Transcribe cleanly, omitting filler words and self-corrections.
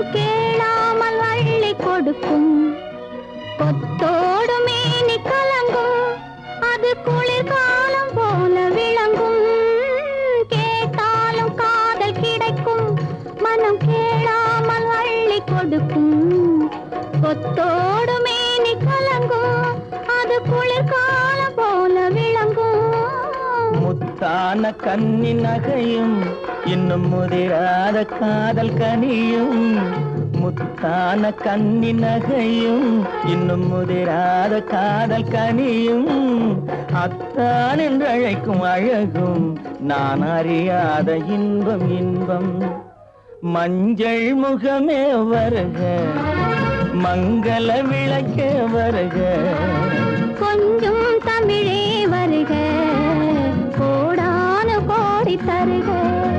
மனம் கேளாமல் அள்ளி கொடுக்கும் கொத்தோடு மேனி கலங்கும் அது குளிர்காலம் போல விளங்கும் கேட்டாலும் காதல் கிடைக்கும் மனம் கேளாமல் அள்ளி கொடுக்கும் கொத்தோடு மேனி கலங்கும் அது குளிர்காலம் போல விளங்கும் முத்தான கன்னி நகையும் இன்னும் முதிராத காதல் கனியும் முத்தான கன்னி நகையும் இன்னும் முதிராத காதல் கனியும் அத்தான் என்று அழைக்கும் அழகும் நான் அறியாத இன்பம் இன்பம் மஞ்சள் முகமே வருக மங்கள விளக்கே வருக கொஞ்சம் தமிழே வருக கோடான கோடி தருக